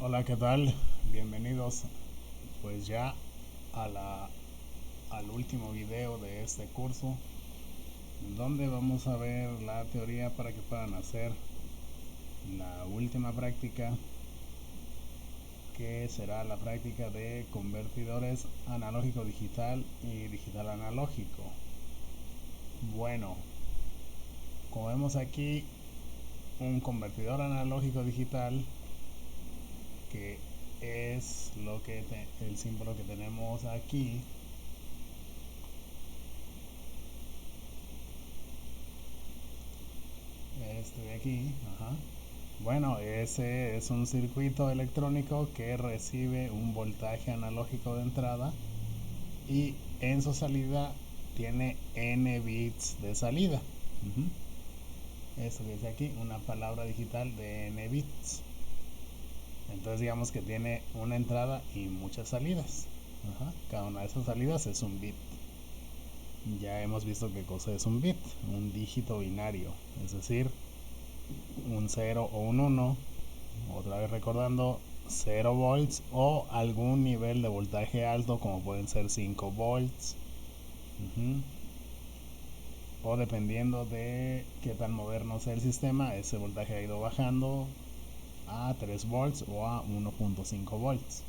Hola, ¿qué tal? Bienvenidos pues ya al último video de este curso, donde vamos a ver la teoría para que puedan hacer la última práctica, que será la práctica de convertidores analógico digital y digital analógico. Bueno, como vemos aquí, un convertidor analógico digital, que es el símbolo que tenemos aquí. Este de aquí, ajá. Bueno, ese es un circuito electrónico que recibe un voltaje analógico de entrada y en su salida tiene n bits de salida. Esto que dice aquí, una palabra digital de n bits. Entonces digamos que tiene una entrada y muchas salidas. Ajá. Cada una de esas salidas es un bit. Ya hemos visto qué cosa es un bit, un dígito binario, es decir, un 0 o un 1. Otra vez recordando, 0 volts o algún nivel de voltaje alto, como pueden ser 5 volts. O dependiendo de qué tan moderno sea el sistema, ese voltaje ha ido bajando a 3 volts o a 1.5 volts.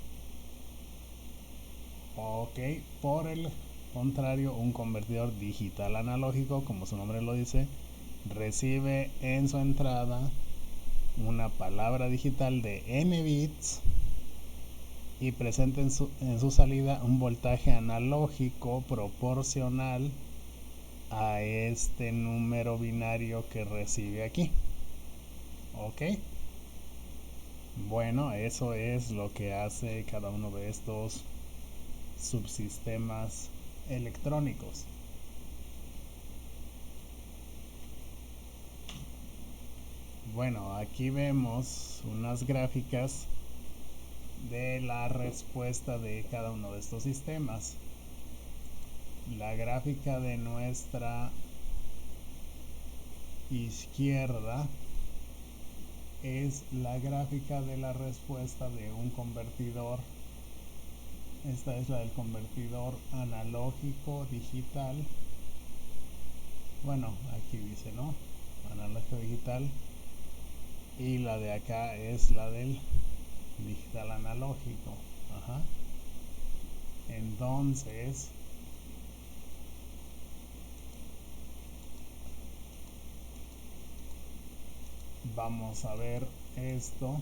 Ok, por el contrario, un convertidor digital analógico, como su nombre lo dice, recibe en su entrada una palabra digital de n bits y presenta en su salida un voltaje analógico proporcional a este número binario que recibe aquí. Ok, bueno, eso es lo que hace cada uno de estos subsistemas electrónicos. Bueno, aquí vemos unas gráficas de la respuesta de cada uno de estos sistemas. La gráfica de nuestra izquierda es la gráfica de la respuesta de un convertidor. Esta es la del convertidor analógico digital. Bueno, aquí dice, ¿no? Analógico digital. Y la de acá es la del digital analógico. Ajá. Entonces, vamos a ver esto.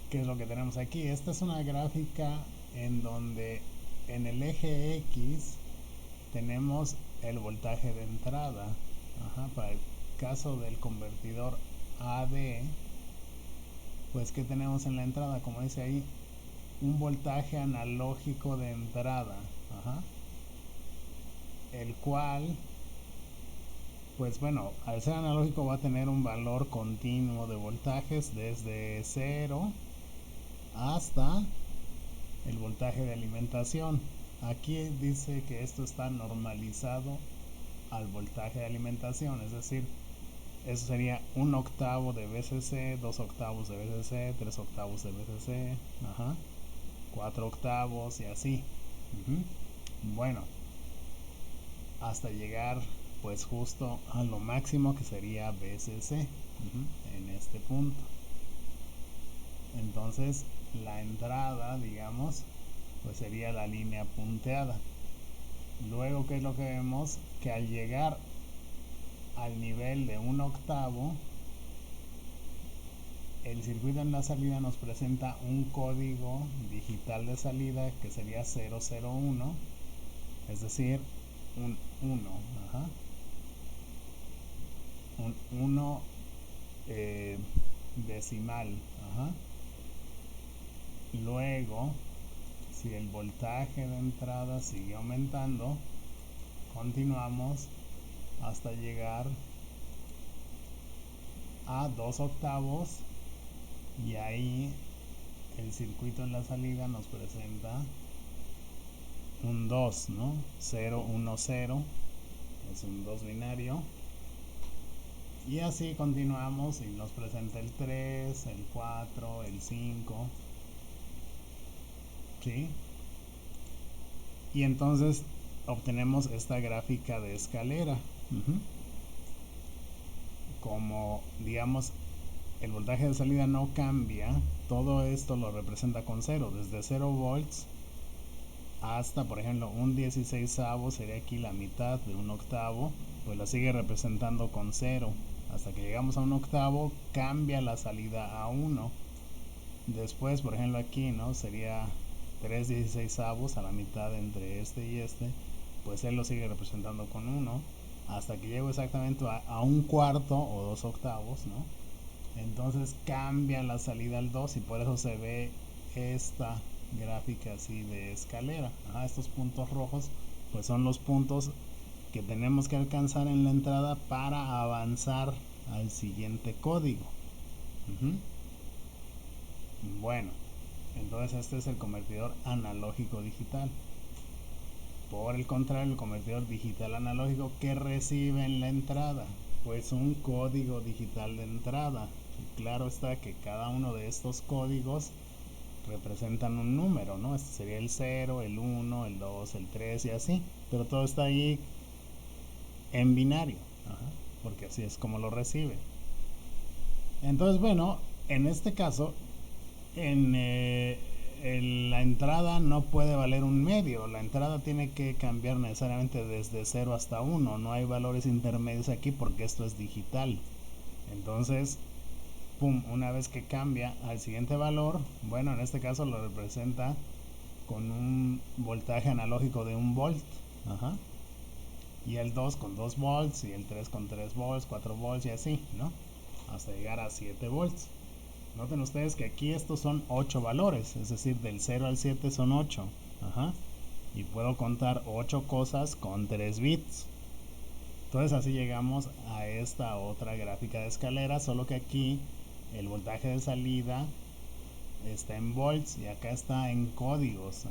¿Qué es lo que tenemos aquí? Esta es una gráfica en donde en el eje X tenemos el voltaje de entrada. Ajá, para el caso del convertidor AD, pues que tenemos en la entrada, como dice ahí, un voltaje analógico de entrada. Ajá. El cual, pues bueno, al ser analógico va a tener un valor continuo de voltajes desde 0 hasta el voltaje de alimentación. Aquí dice que esto está normalizado al voltaje de alimentación, es decir, eso sería un octavo de VCC, 2 octavos de VCC, 3 octavos de VCC, ajá, 4 octavos y así. Bueno, hasta llegar pues justo a lo máximo que sería VCC en este punto. Entonces la entrada, digamos, pues sería la línea punteada. Luego, ¿qué es lo que vemos? Que al llegar al nivel de un octavo, el circuito en la salida nos presenta un código digital de salida que sería 001, es decir, un 1, ajá, un 1 decimal, ajá. Luego, si el voltaje de entrada sigue aumentando, continuamos hasta llegar a 2 octavos y ahí el circuito en la salida nos presenta un 2, ¿no? 0, 1, 0, es un 2 binario. Y así continuamos y nos presenta el 3, el 4, el 5, ¿sí? Y entonces obtenemos esta gráfica de escalera. Como digamos el voltaje de salida no cambia, todo esto lo representa con cero, desde 0 volts hasta, por ejemplo, un 16avo sería aquí la mitad de un octavo, pues la sigue representando con cero. Hasta que llegamos a un octavo, cambia la salida a 1. Después, por ejemplo, aquí, ¿no? Sería 3 16avos a la mitad entre este y este, pues él lo sigue representando con 1. Hasta que llego exactamente a un cuarto o 2 octavos, ¿no? Entonces cambia la salida al 2 y por eso se ve esta gráfica así de escalera. Estos puntos rojos pues son los puntos que tenemos que alcanzar en la entrada para avanzar al siguiente código. Bueno, entonces este es el convertidor analógico digital. Por el contrario, el convertidor digital analógico, ¿qué recibe en la entrada? Pues un código digital de entrada. Y claro está que cada uno de estos códigos representan un número, ¿no? Este sería el 0, el 1, el 2, el 3 y así. Pero todo está ahí en binario, porque así es como lo recibe. Entonces, bueno, en este caso, en la entrada no puede valer un medio, la entrada tiene que cambiar necesariamente desde 0 hasta 1, no hay valores intermedios aquí porque esto es digital. Entonces, pum, una vez que cambia al siguiente valor, bueno, en este caso lo representa con un voltaje analógico de 1 volt, y el 2 con 2 volts, y el 3 con 3 volts, 4 volts y así, ¿no? Hasta llegar a 7 volts. Noten ustedes que aquí estos son 8 valores, es decir, del 0 al 7 son 8. Y puedo contar 8 cosas con 3 bits. Entonces así llegamos a esta otra gráfica de escalera, solo que aquí el voltaje de salida está en volts y acá está en códigos.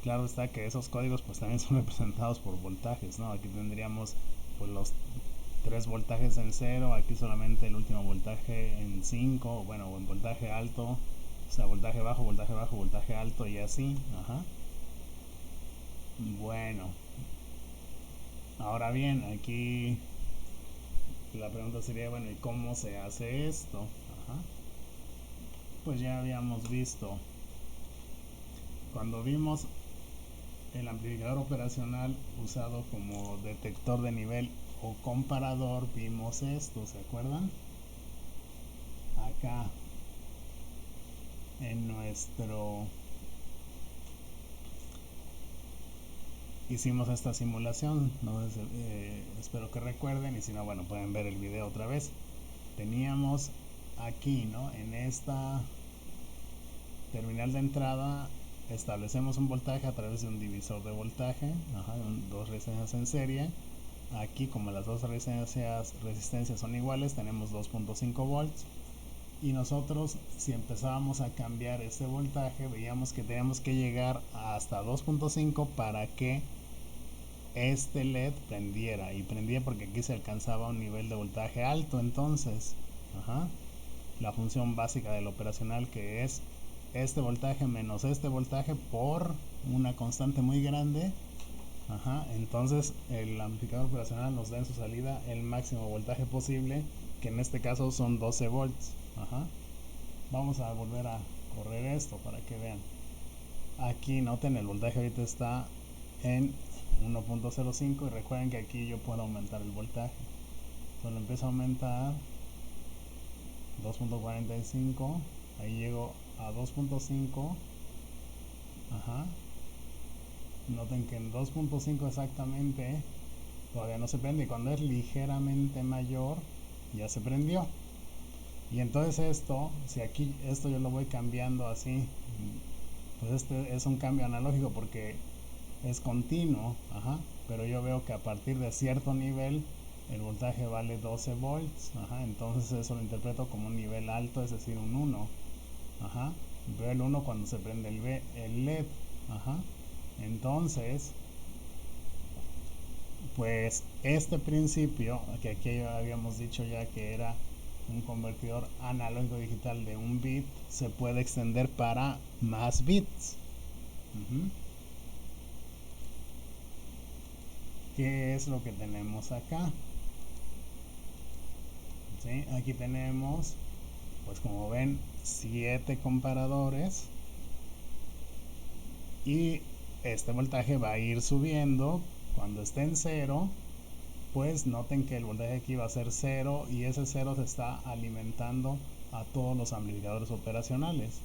Claro está que esos códigos pues también son representados por voltajes, ¿no? Aquí tendríamos pues los 3 voltajes en 0, aquí solamente el último voltaje en 5, bueno, en voltaje alto, o sea, voltaje bajo, voltaje alto y así. Bueno, ahora bien, aquí la pregunta sería, bueno, ¿y cómo se hace esto? Pues ya habíamos visto, cuando vimos el amplificador operacional usado como detector de nivel o comparador, vimos esto, ¿se acuerdan? Acá en nuestro hicimos esta simulación, ¿no? Espero que recuerden, y si no, bueno, pueden ver el video otra vez. Teníamos aquí, ¿no? En esta terminal de entrada establecemos un voltaje a través de un divisor de voltaje, dos resistencias en serie. Aquí, como las dos resistencias son iguales, tenemos 2.5 volts. Y nosotros, si empezábamos a cambiar este voltaje, veíamos que teníamos que llegar hasta 2.5 para que este LED prendiera. Y prendía porque aquí se alcanzaba un nivel de voltaje alto. Entonces, la función básica del operacional, que es este voltaje menos este voltaje por una constante muy grande. Entonces el amplificador operacional nos da en su salida el máximo voltaje posible, que en este caso son 12 volts. Vamos a volver a correr esto para que vean. Aquí noten, el voltaje ahorita está en 1.05 y recuerden que aquí yo puedo aumentar el voltaje. Cuando empiezo a aumentar 2.45, ahí llego a 2.5. Noten que en 2.5 exactamente todavía no se prende, y cuando es ligeramente mayor ya se prendió. Y entonces esto, si aquí esto yo lo voy cambiando así, pues este es un cambio analógico porque es continuo, pero yo veo que a partir de cierto nivel el voltaje vale 12 volts, entonces eso lo interpreto como un nivel alto, es decir, un 1. Veo el 1 cuando se prende el LED. Entonces pues este principio, que aquí habíamos dicho ya que era un convertidor analógico digital de un bit, se puede extender para más bits. Ujú. ¿Qué es lo que tenemos acá? ¿Sí? Aquí tenemos, pues como ven, 7 comparadores y este voltaje va a ir subiendo. Cuando esté en cero, pues noten que el voltaje aquí va a ser cero y ese cero se está alimentando a todos los amplificadores operacionales.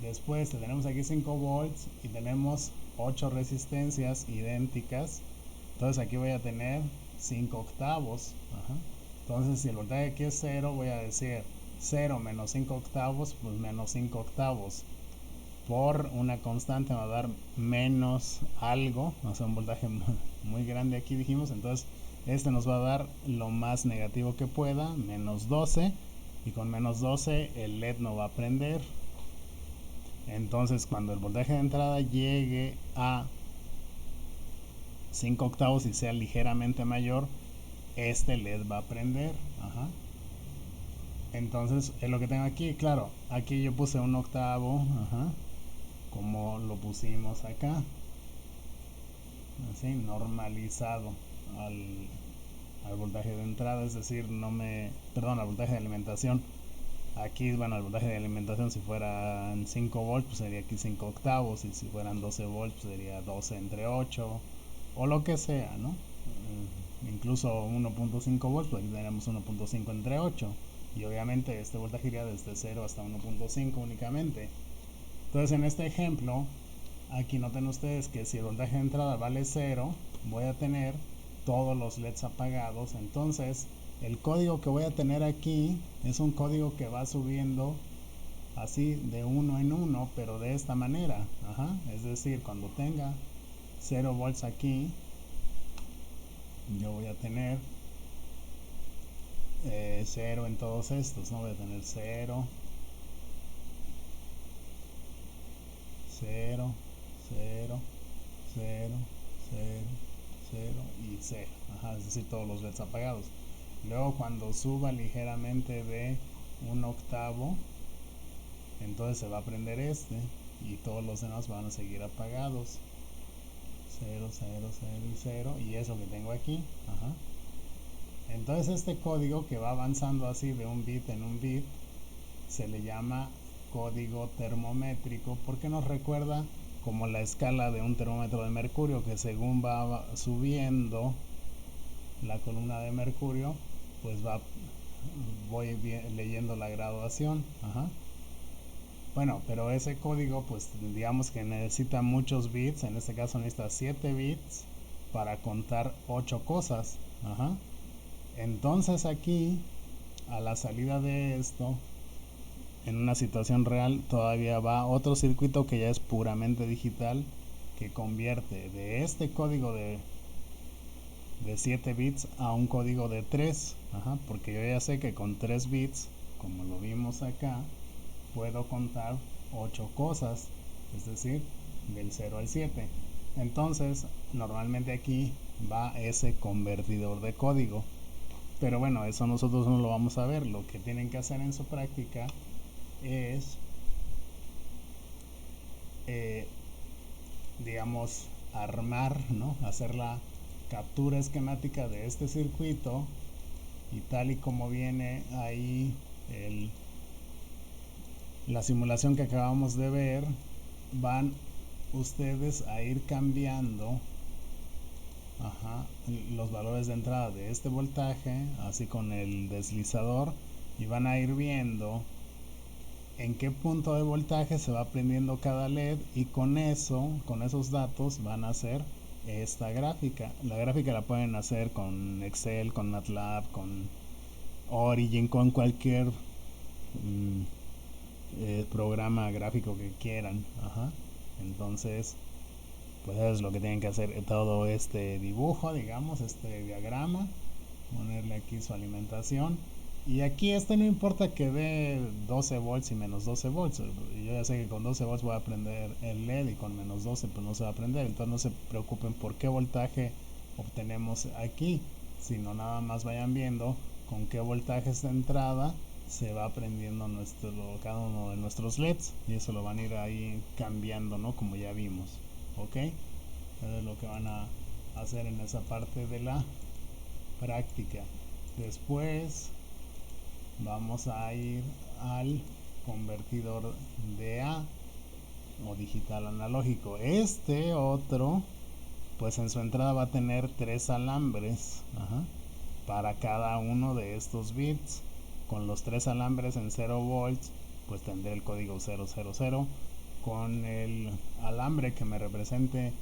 Después tenemos aquí 5 volts y tenemos 8 resistencias idénticas. Entonces aquí voy a tener 5 octavos. Ajá. Entonces si el voltaje aquí es cero, voy a decir 0 menos 5 octavos, pues menos 5 octavos. Por una constante me va a dar menos algo, o sea, un voltaje muy grande aquí dijimos. Entonces este nos va a dar lo más negativo que pueda, menos 12, y con menos 12 el LED no va a prender. Entonces cuando el voltaje de entrada llegue a 5 octavos y sea ligeramente mayor, este LED va a prender. Ajá. Entonces es lo que tengo aquí. Claro, aquí yo puse un octavo, ajá, como lo pusimos acá, así normalizado al, al voltaje de entrada, es decir, perdón, al voltaje de alimentación. Aquí, bueno, el voltaje de alimentación, si fueran 5 volts, pues sería aquí 5 octavos, y si fueran 12 volts, pues sería 12 entre 8, o lo que sea, ¿no? Incluso 1.5 volts, pues aquí tenemos 1.5 entre 8, y obviamente este voltaje iría desde 0 hasta 1.5 únicamente. Entonces, en este ejemplo, aquí noten ustedes que si el voltaje de entrada vale 0, voy a tener todos los LEDs apagados. Entonces el código que voy a tener aquí es un código que va subiendo así de uno en uno, pero de esta manera. Ajá. Es decir, cuando tenga 0 volts aquí, yo voy a tener 0 en todos estos, ¿no? Voy a tener 0, 0, 0, 0, 0, 0 y 0. Ajá, es decir, todos los LEDs apagados. Luego cuando suba ligeramente de un octavo, entonces se va a prender este y todos los demás van a seguir apagados. 0, 0, 0 y 0, y eso que tengo aquí. Ajá. Entonces este código que va avanzando así de un bit en un bit se le llama código termométrico porque nos recuerda como la escala de un termómetro de mercurio, que según va subiendo la columna de mercurio, pues voy leyendo la graduación. Ajá. Bueno, pero ese código, pues digamos que necesita muchos bits. En este caso necesita 7 bits para contar 8 cosas. Ajá. Entonces aquí, a la salida de esto, en una situación real, todavía va otro circuito que ya es puramente digital, que convierte de este código de 7 bits a un código de 3. Ajá, porque yo ya sé que con 3 bits, como lo vimos acá, puedo contar 8 cosas, es decir, del 0 al 7. Entonces, normalmente aquí va ese convertidor de código. Pero bueno, eso nosotros no lo vamos a ver. Lo que tienen que hacer en su práctica es, eh, digamos, armar, ¿no? Hacer la captura esquemática de este circuito, y tal y como viene ahí la simulación que acabamos de ver, van ustedes a ir cambiando, ajá, los valores de entrada de este voltaje, así con el deslizador, y van a ir viendo en qué punto de voltaje se va prendiendo cada LED, y con eso, con esos datos, van a hacer esta gráfica. La gráfica la pueden hacer con Excel, con MATLAB, con Origin, con cualquier programa gráfico que quieran. Ajá. Entonces, pues eso es lo que tienen que hacer. Todo este dibujo, digamos, este diagrama, ponerle aquí su alimentación, y aquí no importa que dé 12 volts y menos 12 volts. Yo ya sé que con 12 volts voy a prender el LED, y con menos 12 pues no se va a prender. Entonces no se preocupen por qué voltaje obtenemos aquí, sino nada más vayan viendo con qué voltajes de entrada se va prendiendo cada uno de nuestros LEDs, y eso lo van a ir ahí cambiando, ¿no? Como ya vimos, ¿ok? Eso es lo que van a hacer en esa parte de la práctica. Después vamos a ir al convertidor DA o digital analógico. Este otro, pues en su entrada va a tener 3 alambres, para cada uno de estos bits. Con los 3 alambres en 0 volts, pues tendré el código 000. Con el alambre que me represente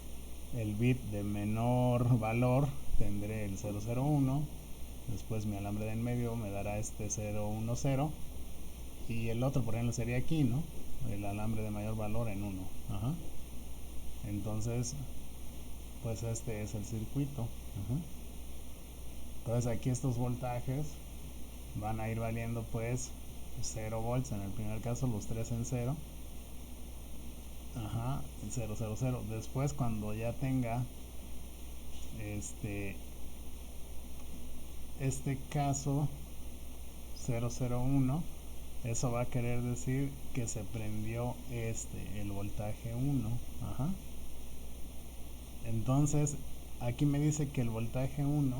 el bit de menor valor, tendré el 001. Después mi alambre de en medio me dará este 010, y el otro, por ejemplo, sería aquí, ¿no? El alambre de mayor valor en 1. Entonces, pues este es el circuito. Entonces aquí estos voltajes van a ir valiendo pues 0 volts en el primer caso, los 3 en 0. En 000. Después, cuando ya tenga este caso 001, eso va a querer decir que se prendió el voltaje 1. Entonces aquí me dice que el voltaje 1,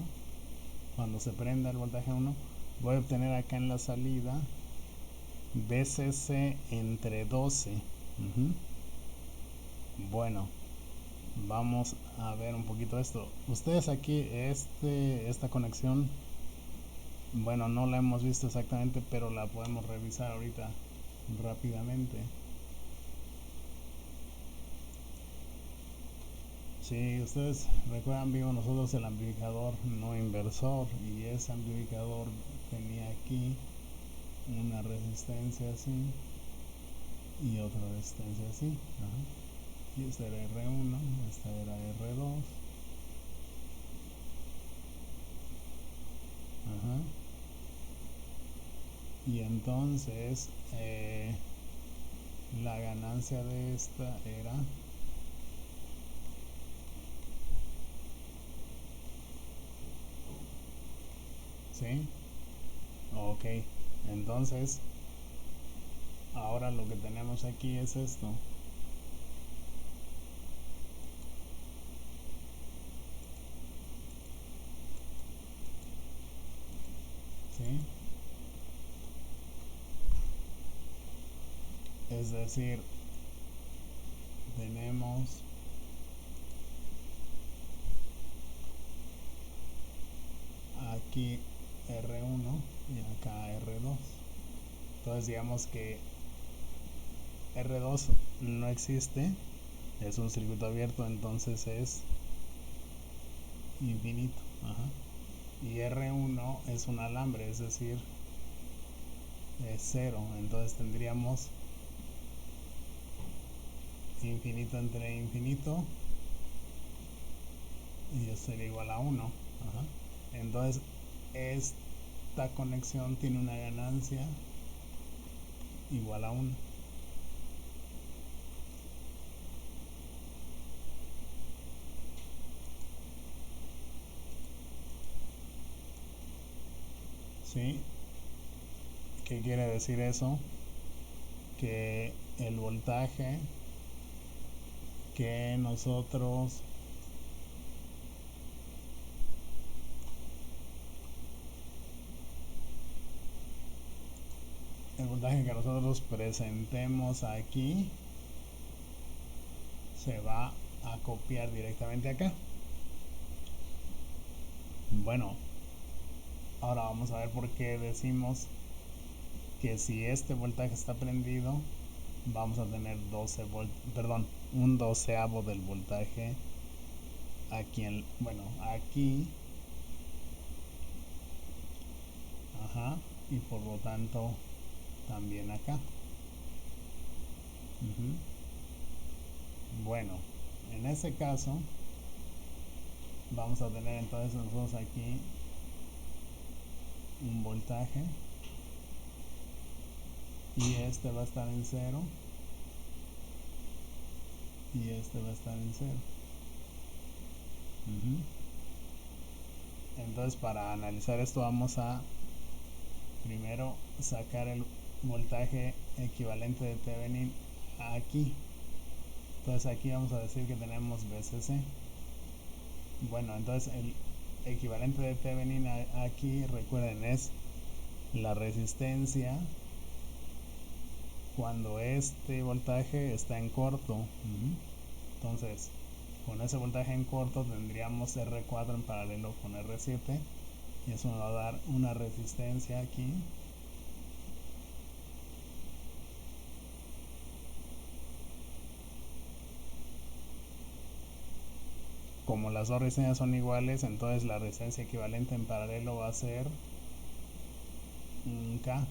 cuando se prenda el voltaje 1, voy a obtener acá en la salida VCC entre 12. Bueno, vamos a ver un poquito esto. Ustedes aquí, esta conexión, bueno, no la hemos visto exactamente, pero la podemos revisar ahorita rápidamente. Si ustedes recuerdan, vimos nosotros el amplificador no inversor, y ese amplificador tenía aquí una resistencia así y otra resistencia así. Y esta era R1, esta era R2. Y entonces la ganancia de esta era ¿sí? Ok, entonces ahora lo que tenemos aquí es esto. ¿Sí? Es decir, tenemos aquí R1 y acá R2. Entonces digamos que R2 no existe, es un circuito abierto, entonces es infinito. Y R1 es un alambre, es decir, es 0. Entonces tendríamos infinito entre infinito, y eso sería igual a 1. Entonces esta conexión tiene una ganancia igual a 1. ¿Sí? ¿Qué quiere decir eso? Que el voltaje que nosotros presentemos aquí se va a copiar directamente acá. Bueno, ahora vamos a ver por qué decimos que si este voltaje está prendido, vamos a tener un doceavo del voltaje aquí aquí, y por lo tanto también acá. Bueno, en ese caso vamos a tener entonces nosotros aquí un voltaje, y este va a estar en 0 y este va a estar en 0. Entonces para analizar esto vamos a primero sacar el voltaje equivalente de Thevenin aquí. Entonces aquí vamos a decir que tenemos VCC. Bueno, entonces el equivalente de Thevenin aquí, recuerden, es la resistencia cuando este voltaje está en corto. Entonces, con ese voltaje en corto tendríamos R4 en paralelo con R7 y eso me va a dar una resistencia aquí como las dos resistencias son iguales, entonces la resistencia equivalente en paralelo va a ser un K,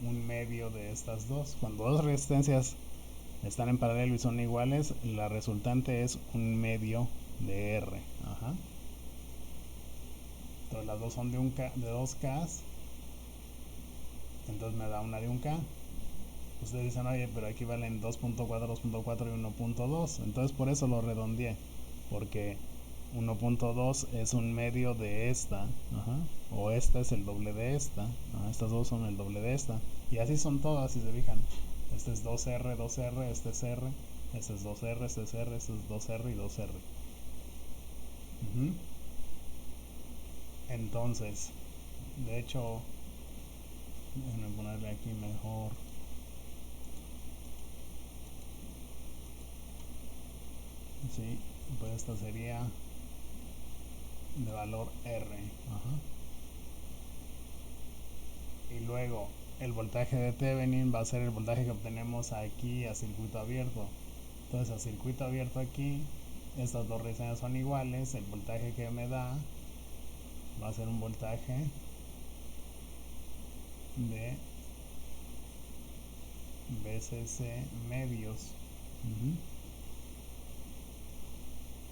un medio de estas dos. Cuando dos resistencias están en paralelo y son iguales, la resultante es un medio de R. Entonces las dos son de 2K, entonces me da una de un K. Ustedes dicen, oye, pero aquí valen 2.4, 2.4 y 1.2. Entonces por eso lo redondeé, porque 1.2 es un medio de esta, o esta es el doble de esta, estas dos son el doble de esta, y así son todas, si se fijan. Este es 2R, 2R, este es R, este es 2R, este es R, este es 2R y 2R. Entonces, de hecho, déjenme ponerle aquí mejor. Sí, pues esta sería de valor R. Y luego el voltaje de Thevenin va a ser el voltaje que obtenemos aquí a circuito abierto. Entonces a circuito abierto aquí, estas dos resistencias son iguales, el voltaje que me da va a ser un voltaje de VCC medios.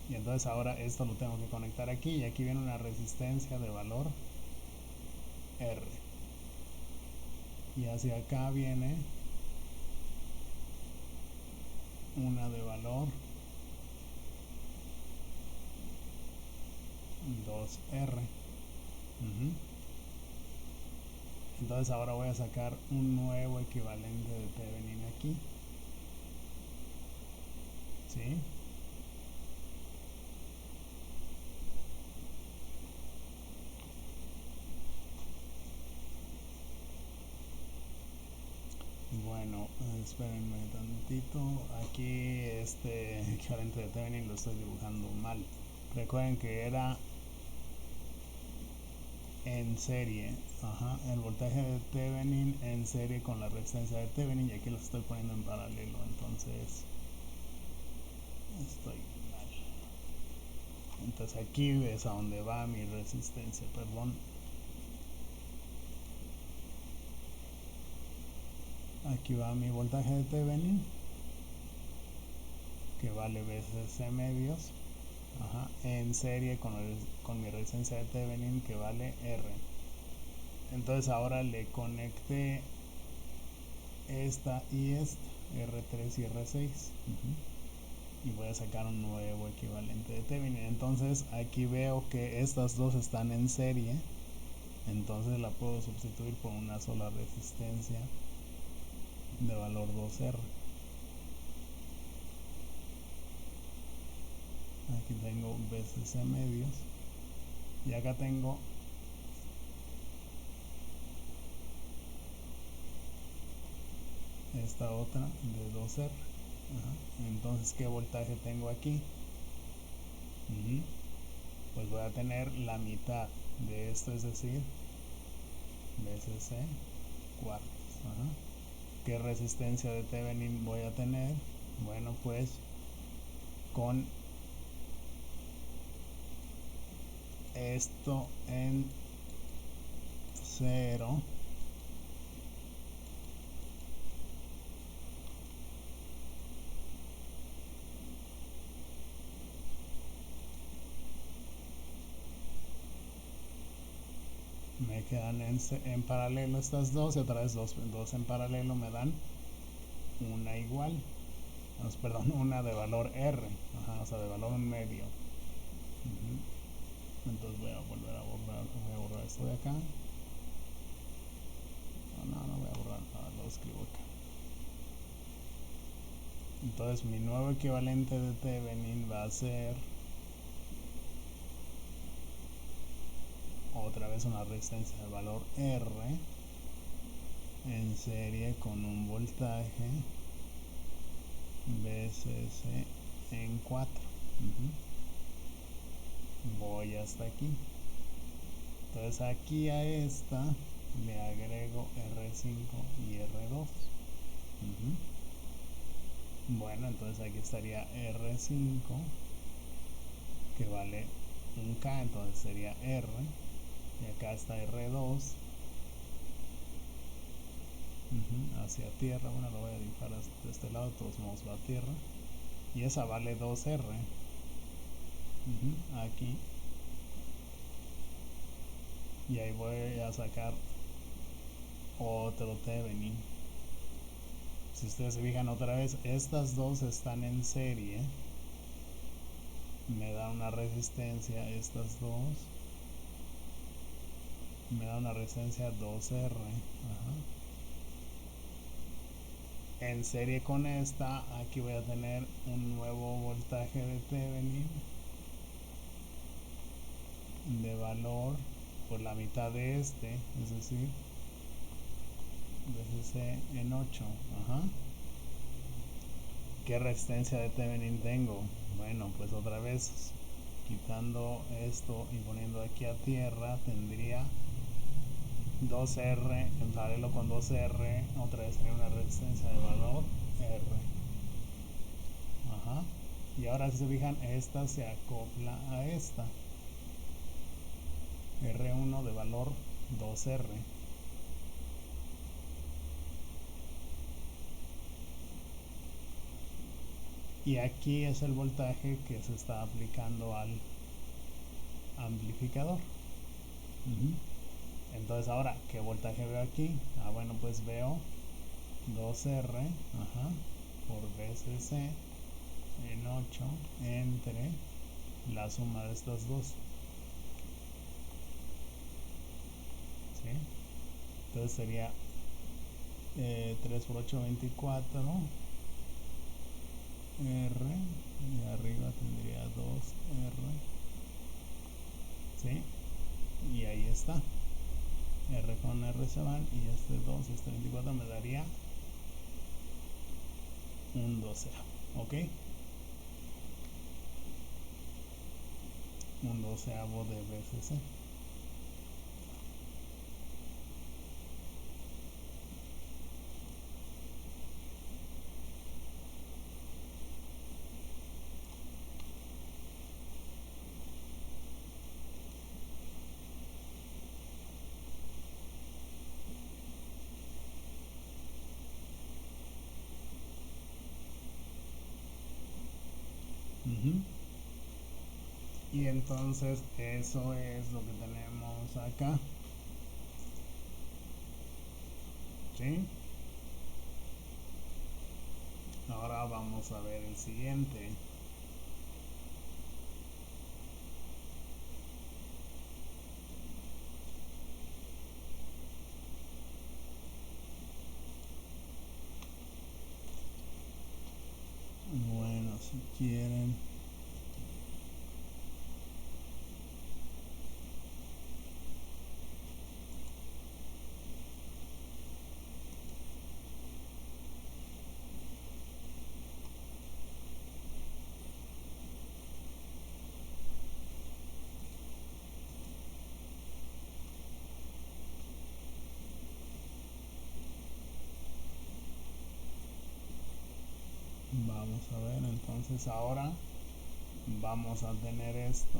Y entonces ahora esto lo tengo que conectar aquí y aquí viene una resistencia de valor R. Y hacia acá viene una de valor 2R. Entonces ahora voy a sacar un nuevo equivalente de Thevenin aquí. ¿Sí? Bueno, espérenme tantito. Aquí este equivalente de Thevenin lo estoy dibujando mal. Recuerden que era en serie. El voltaje de Thevenin en serie con la resistencia de Thevenin y aquí lo estoy poniendo en paralelo. Entonces estoy mal. Entonces aquí ves a dónde va mi resistencia, perdón. Aquí va mi voltaje de Thevenin, que vale VCC medios, en serie con mi resistencia de Thevenin, que vale R. Entonces ahora le conecté esta y esta, R3 y R6. Y voy a sacar un nuevo equivalente de Thevenin. Entonces aquí veo que estas dos están en serie, entonces la puedo sustituir por una sola resistencia de valor 2R. Aquí tengo VCC medios y acá tengo esta otra de 2R. Entonces, ¿qué voltaje tengo aquí? Pues voy a tener la mitad de esto, es decir, VCC cuartos. ¿Qué resistencia de Thevenin voy a tener? Bueno, pues con esto en 0 me quedan en paralelo estas dos y otra vez dos en paralelo me dan una igual, perdón, una de valor R, o sea, de valor medio. Entonces voy a volver a borrar, voy a borrar esto de acá. No voy a borrar nada, lo escribo acá. Entonces mi nuevo equivalente de Thevenin va a ser otra vez una resistencia de valor R en serie con un voltaje VCC en 4. Voy hasta aquí. Entonces aquí a esta le agrego R5 y R2. Bueno, entonces aquí estaría R5 que vale un K, entonces sería R, y acá está R2 hacia tierra. Bueno, lo voy a dibujar de este lado, de todos modos va a tierra, y esa vale 2R aquí, y ahí voy a sacar otro Thevenin. Si ustedes se fijan otra vez, estas dos están en serie, me da una resistencia, estas dos me da una resistencia 2R en serie con esta. Aquí voy a tener un nuevo voltaje de Thevenin de valor por la mitad de este, es decir, VCC en 8. ¿Qué resistencia de Thevenin tengo? Bueno, pues otra vez quitando esto y poniendo aquí a tierra, tendría 2R en paralelo con 2R, otra vez sería una resistencia de valor R. Y ahora si se fijan, esta se acopla a esta, R1 de valor 2R. Y aquí es el voltaje que se está aplicando al amplificador. Entonces ahora, ¿qué voltaje veo aquí? Bueno, pues veo 2R por VCC en 8 entre la suma de estas dos. ¿Sí? Entonces sería 3 por 8, 24 R, y arriba tendría 2R. ¿Sí? Y ahí está. R con R se van, y este 2, este 24 me daría un 12. ¿Ok? Un 12avo de VCC. Y entonces eso es lo que tenemos acá. ¿Sí? Ahora vamos a ver el siguiente. Bueno, si quieren, vamos a ver. Entonces ahora vamos a tener esto: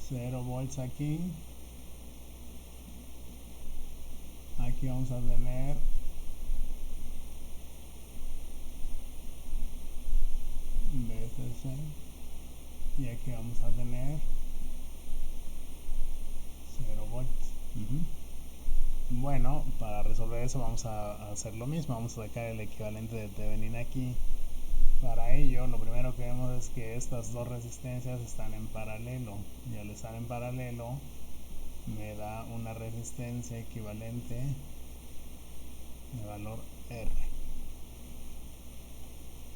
0 volts aquí. Aquí vamos a tener VCC, y aquí vamos a tener 0 volts. Bueno, para resolver eso vamos a hacer lo mismo. Vamos a sacar el equivalente de Thevenin aquí Para ello, lo primero que vemos es que estas dos resistencias están en paralelo, y al estar en paralelo me da una resistencia equivalente de valor R,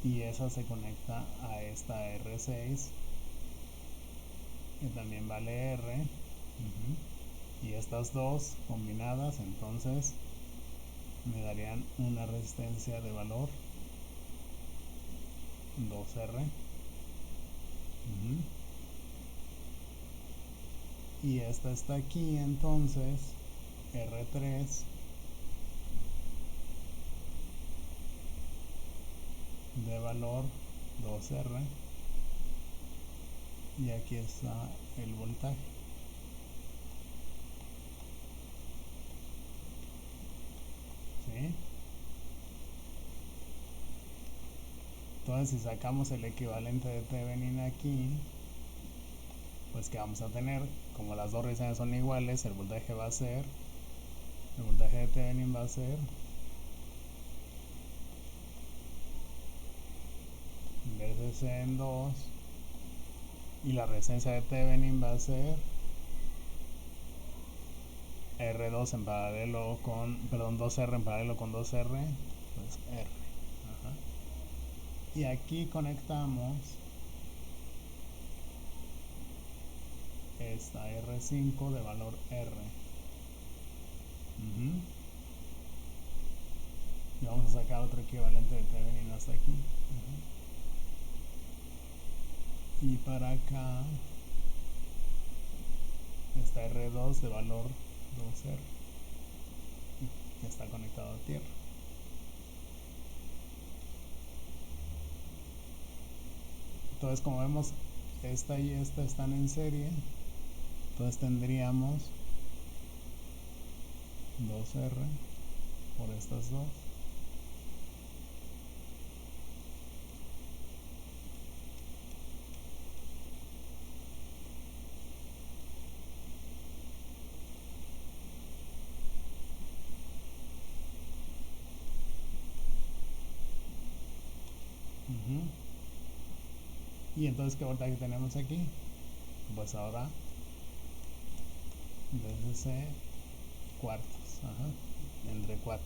y esa se conecta a esta R6 que también vale R. Y estas dos combinadas entonces me darían una resistencia de valor 2R. Y esta está aquí, entonces R3 de valor 2R, y aquí está el voltaje. ¿Sí? Entonces, si sacamos el equivalente de Thevenin aquí, pues que vamos a tener, como las dos resistencias son iguales, el voltaje de Thevenin va a ser VCC en 2, y la resistencia de Thevenin va a ser R2 en paralelo con, perdón, 2R en paralelo con 2R, pues R. Ajá. Y aquí conectamos esta R5 de valor R. Y vamos a sacar otro equivalente de Thevenin hasta aquí. Y para acá está R2 de valor 2R, que está conectado a tierra. Entonces, como vemos, esta y esta están en serie, entonces tendríamos 2R por estas dos. Y entonces, ¿qué voltaje tenemos aquí? Pues ahora VCC cuartos, entre 4.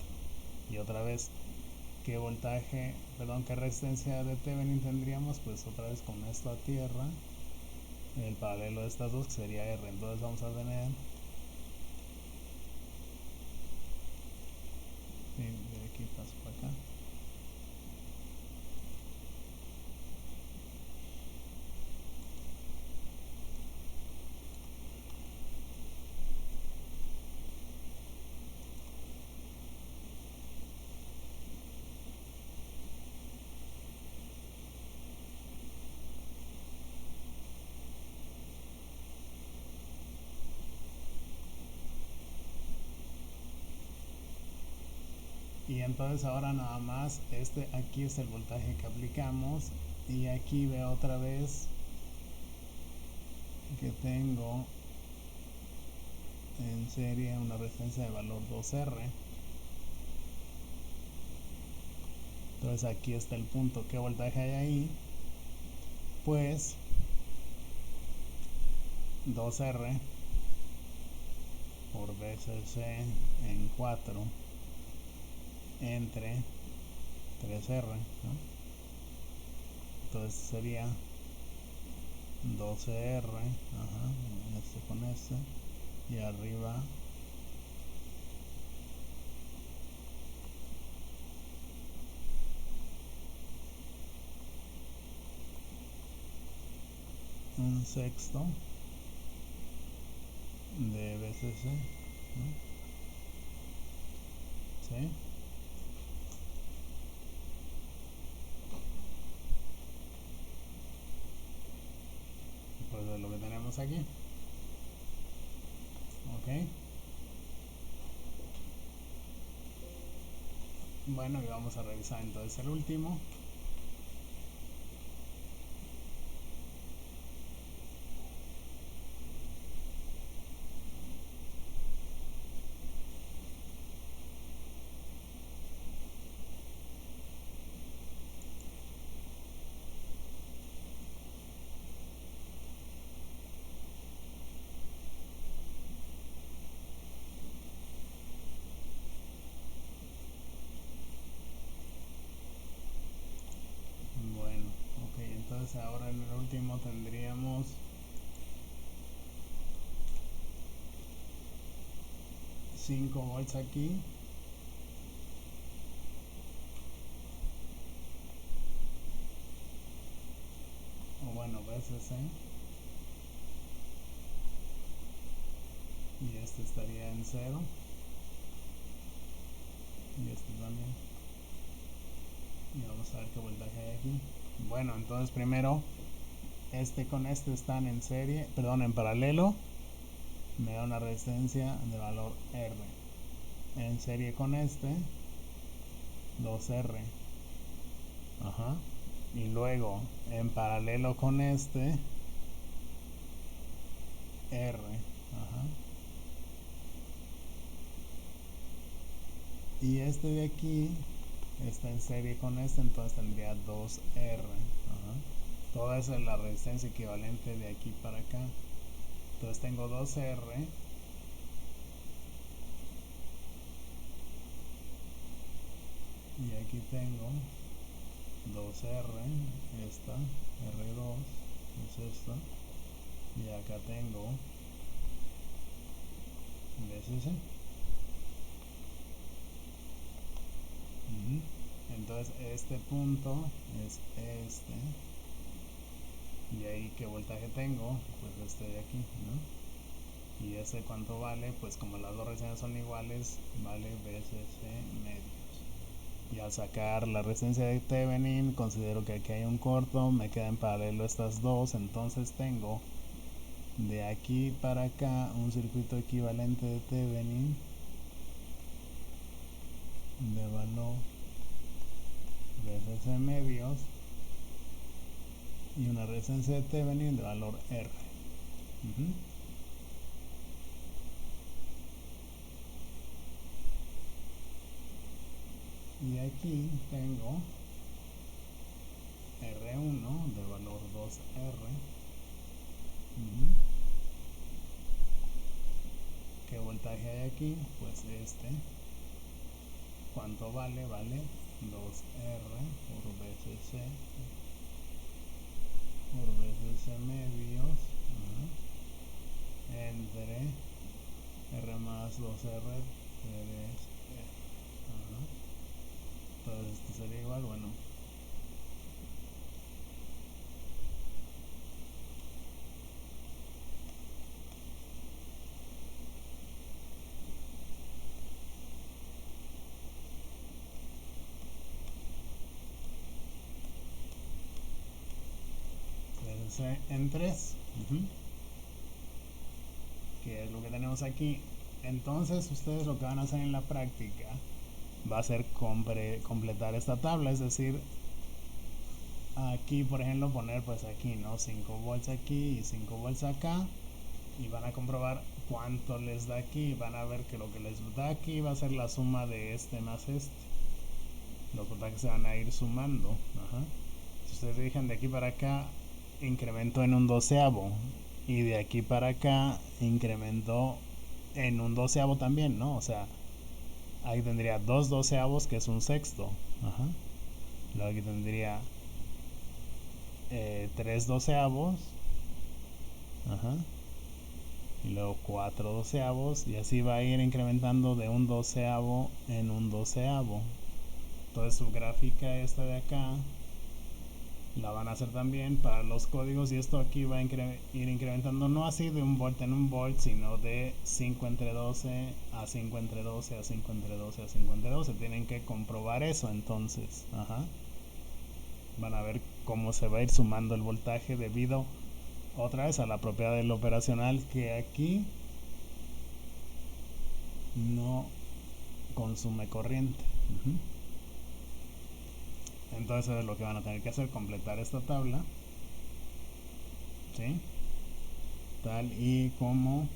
Y otra vez, ¿qué voltaje, perdón, qué resistencia de Thevenin tendríamos? Pues otra vez con esto a tierra, el paralelo de estas dos, que sería R. Entonces vamos a tener, de aquí paso para acá, y entonces ahora nada más aquí es el voltaje que aplicamos, y aquí veo otra vez que tengo en serie una resistencia de valor 2R. Entonces aquí está el punto, ¿qué voltaje hay ahí? Pues 2R por VCC en 4 entre 3R, ¿no? Entonces sería 12R, este con este, y arriba un sexto de VCC, ¿no? ¿Sí? Pues de lo que tenemos aquí. Ok. Bueno, y vamos a revisar entonces el último. ahora en el último tendríamos 5 volts aquí, o bueno, VCC, y este estaría en 0, y este también, y vamos a ver qué voltaje hay aquí. Bueno, entonces primero este con este están en serie, perdón, en paralelo, me da una resistencia de valor R. En serie con este 2R, ajá, y luego en paralelo con este R, ajá, y este de aquí está en serie con este, entonces tendría 2R, ajá. Toda esa es la resistencia equivalente de aquí para acá. Entonces tengo 2R y aquí tengo 2R, esta R2 es esta, y acá tengo VCC. Entonces este punto es este, y ahí qué voltaje tengo, pues este de aquí, ¿no? Y ese cuánto vale, pues como las dos resistencias son iguales, vale VCC medios. Y al sacar la resistencia de Thevenin, considero que aquí hay un corto, me queda en paralelo estas dos, entonces tengo de aquí para acá un circuito equivalente de Thevenin de valor VCC medios y una resistencia de Thevenin de valor R. Y aquí tengo R1 de valor 2R. ¿Qué voltaje hay aquí? Pues este. ¿Cuánto vale? Vale 2R por VCC medios, entre R más 2R 3R. Entonces esto sería igual, bueno, VCC en 3, que es lo que tenemos aquí. Entonces ustedes lo que van a hacer en la práctica va a ser completar esta tabla, es decir, aquí por ejemplo poner pues aquí, ¿no? 5 volts aquí y 5 volts acá, y van a comprobar cuánto les da aquí. Van a ver que lo que les da aquí va a ser la suma de este más este, los voltajes se van a ir sumando, ajá. Si ustedes fijan, de aquí para acá incrementó en un doceavo, y de aquí para acá incrementó en un doceavo también, ¿no? O sea, ahí tendría 2 doceavos, que es un sexto, ajá. Luego aquí tendría 3 doceavos, ajá, y luego 4 doceavos, y así va a ir incrementando de un doceavo en un doceavo. Entonces su gráfica esta de acá la van a hacer también para los códigos, y esto aquí va a ir incrementando, no así de un volt en un volt, sino de 5 entre 12 a 5 entre 12 a 5 entre 12 a 5 entre 12. Tienen que comprobar eso, entonces, ajá. Van a ver cómo se va a ir sumando el voltaje debido otra vez a la propiedad del operacional, que aquí no consume corriente. Entonces eso es lo que van a tener que hacer, completar esta tabla, ¿sí? Tal y como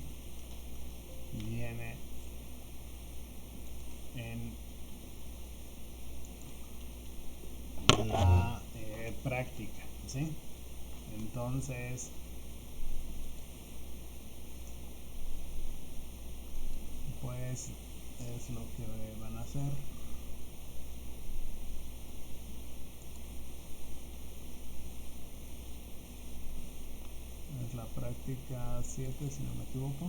viene en la práctica, ¿sí? Entonces, pues es lo que van a hacer. práctica 7 si no me equivoco.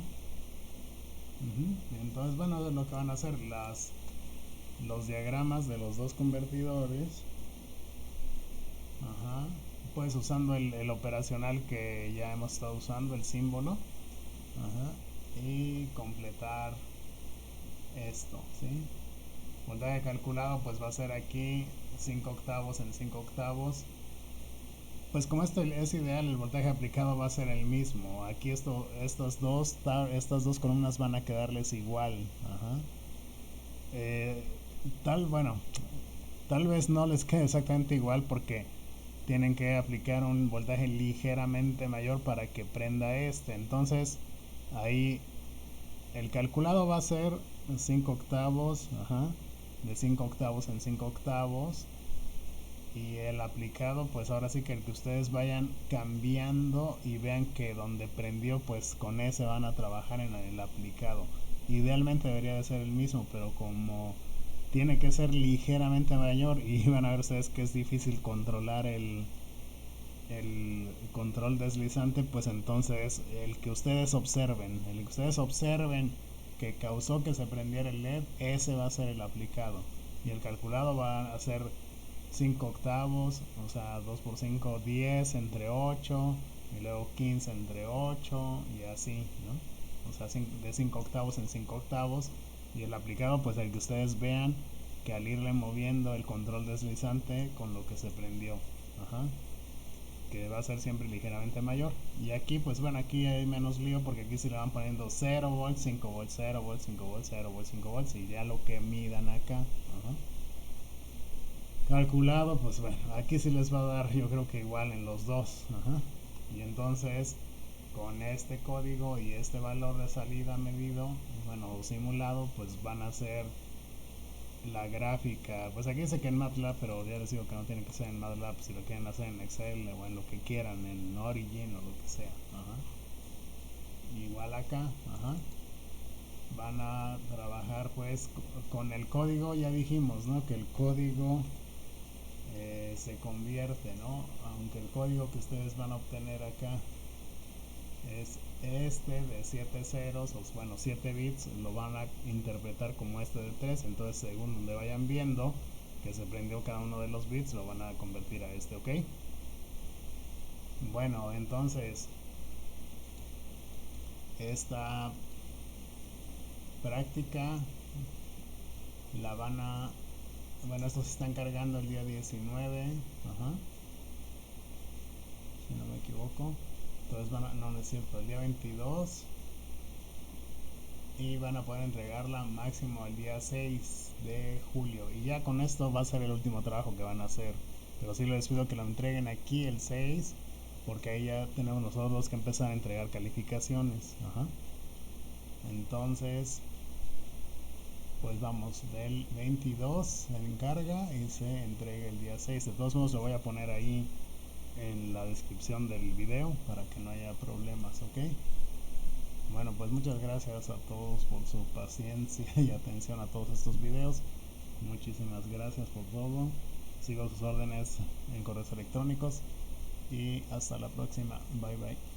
Entonces, bueno, lo que van a hacer los diagramas de los dos convertidores. Ajá. Pues usando el operacional que ya hemos estado usando, el símbolo. Ajá. Y completar esto, ¿sí? Voltaje calculado pues va a ser aquí 5 octavos en 5 octavos. Pues como esto es ideal, el voltaje aplicado va a ser el mismo. Aquí estas dos columnas van a quedarles igual. Ajá. Bueno, tal vez no les quede exactamente igual porque tienen que aplicar un voltaje ligeramente mayor para que prenda este. Entonces, ahí el calculado va a ser 5 octavos, ajá, de 5 octavos en 5 octavos. Y el aplicado, pues ahora sí que el que ustedes vayan cambiando y vean que donde prendió, pues con ese van a trabajar en el aplicado. Idealmente debería de ser el mismo, pero como tiene que ser ligeramente mayor y van a ver ustedes que es difícil controlar el control deslizante, pues entonces el que ustedes observen que causó que se prendiera el LED, ese va a ser el aplicado. Y el calculado va a ser 5 octavos, o sea, 2 por 5, 10 entre 8, y luego 15 entre 8, y así, ¿no? O sea, de 5 octavos en 5 octavos, y el aplicado, pues el que ustedes vean que al irle moviendo el control deslizante con lo que se prendió, ajá, que va a ser siempre ligeramente mayor. Y aquí, pues bueno, aquí hay menos lío porque aquí se le van poniendo 0 volts, 5 volts, 0 volts, 5 volts, 0 volts, 5 volts, y ya lo que midan acá, ajá, calculado, pues bueno, aquí sí les va a dar yo creo que igual en los dos. Ajá. Y entonces con este código y este valor de salida medido, bueno, simulado, pues van a hacer la gráfica. Pues aquí dice que en MATLAB, pero ya les digo que no tiene que ser en MATLAB, si lo quieren hacer en Excel o en lo que quieran, en Origin o lo que sea. Ajá. Igual acá, ajá, van a trabajar pues con el código. Ya dijimos, ¿no? Que el código se convierte, ¿no? Aunque el código que ustedes van a obtener acá es este de 7 ceros, o bueno, 7 bits, lo van a interpretar como este de 3, entonces según donde vayan viendo que se prendió cada uno de los bits, lo van a convertir a este, ¿ok? Bueno, entonces esta práctica la van a, bueno, estos se están cargando el día 19, ajá, si no me equivoco. Entonces no es cierto, el día 22, y van a poder entregarla máximo el día 6 de julio. Y ya con esto va a ser el último trabajo que van a hacer. Pero sí les pido que lo entreguen aquí el 6, porque ahí ya tenemos nosotros que empezar a entregar calificaciones. Ajá. Entonces, pues vamos, del 22 se encarga y se entrega el día 6. De todos modos lo voy a poner ahí en la descripción del video para que no haya problemas, ¿ok? Bueno, pues muchas gracias a todos por su paciencia y atención a todos estos videos. Muchísimas gracias por todo. Sigo sus órdenes en correos electrónicos y hasta la próxima. Bye bye.